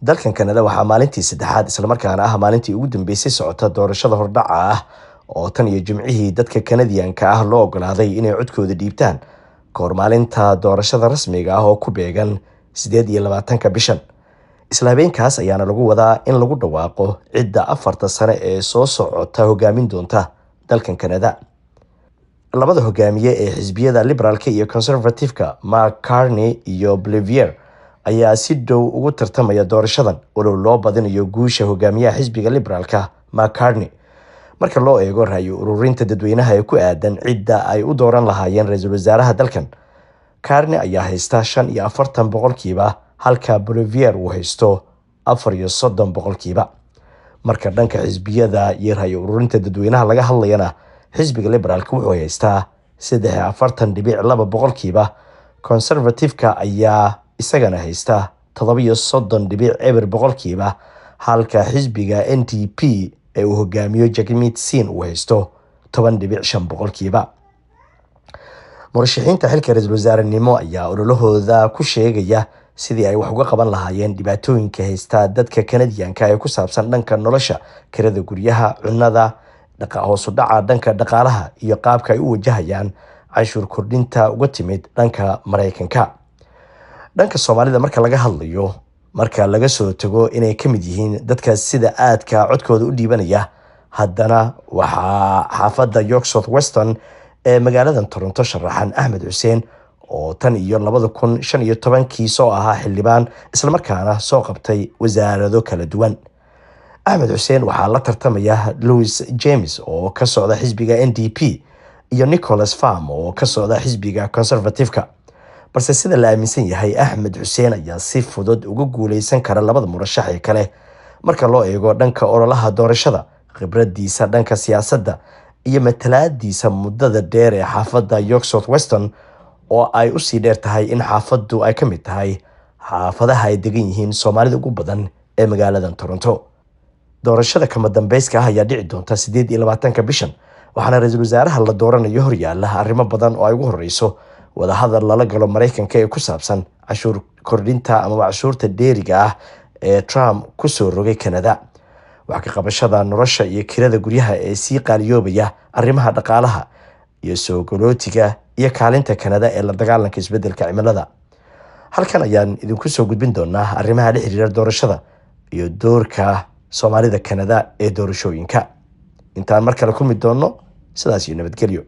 dalkan Kanada waxaa maalintii saddexaad isla markaana ah maalintii ugu dambeysay socota doorashada hordhaca ah oo tan iyo Jimcihii dadka Kanadiyaanka ah loo ogolaaday inay codkooda dhiibtaan kahor maalinta doorashada rasmiga ah oo ku beegan 28 bishan. Isla habeenkaas ayaana lagu wadaa in lagu dhawaaqo cidda 4 sano ee soo socota hogaamin doonta dalkan Kanada. Labada hogaamiye ee xisbiyada Liberalka iyo Conservative-ka Mark Carney iyo Bolivier ayaa si dhow ugu tartamaya doorashadan walow loo badinayo guusha hogaamiyaha xisbiga Liberalka Mark Carney marka loo eego ra'yi ururinta dadweynaha ee ku aadan cidda ay u dooran lahaayeen ra'iisul wasaaraha dalkan. Carney ayaa haysta 45% halka Bolivier uu haysto 34%. Marka dhanka xisbiyada iyo ra'yi ururinta dadweynaha laga hadlayana xisbiga Liberalka wuxuu haystaa 43.2%, Conservative-ka ayaa isagana haysta 37.0%, halka xisbiga NDP ee uu hogaamiyo Jagmeet Singh uu haysto 10.5%. Murashaxiinta xilka ra'iisul wasaarenimo ayaa ololahooda ku sheegaya sidii ay wax uga qaban lahaayeen dhibaatooyinka haysta dadka Kanadiyaanka ee ku saabsan dhanka nolosha, kirada guryaha, cunnada, hoos u dhaca dhanka dhaqaalaha iyo qaabka ay u wajahayaan canshuur kordhinta uga timid dhanka Mareykanka. Dhanka Soomaalida marka laga hadlayo, marka laga soo tago inay ka mid yihiin dadka sida aadka codkooda u dhiibanaya, haddana waxaa xaafadda York South Weston ee magaalada Toronto sharaxan Axmed Xuseen oo tan iyo 2015 soo ahaa xildhibaan isla markaana soo qabtay wasaarado kala duwan. Axmed Xuseen waxaa la tartamaya Louis James oo ka socda xisbiga NDP iyo Nicholas Pham oo ka socda xisbiga Conservative-ka. balse sida la aaminsan yahay Axmed Xuseen ayaa si fudud uga guuleysan kara labada murashax ee kale marka loo eego dhanka ololaha doorashada, khibradiisa dhanka siyaasadda iyo matalaadiisa muddada dheer ee xaafadda York South Weston oo ay u sii dheer tahay in xaafaddu ay ka mid tahay xaafadaha ay degan yihiin Soomaalida ugu badan ee magaalada Toronto. Doorashada kama dambeyska ah ayaa dhici doonta 28 bishan, waxaana ra'iisul wasaaraha la dooranayo horyaala arrimo badan oo ay ugu horeyso wada hadal lala galo Mareykanka ee ku saabsan cashuur kordhinta ama cashuurta dheeriga ah ee Trump ku soo rogay Kanada, wax ka qabashada nolosha iyo kirada guryaha ee sii qaaliyoobaya, arrimaha dhaqaalaha iyo soo galootiga iyo kaalinta Kanada ee la dagaalanka isbeddelka cimilada. Halkan ayaan idinku soo gudbin doonaa arrimaha la xiriira doorashada iyo doorka Soomaalida Kanada ee doorashooyinka. Intaan mar kale kulmi doono, sidaas iyo nabadgelyo.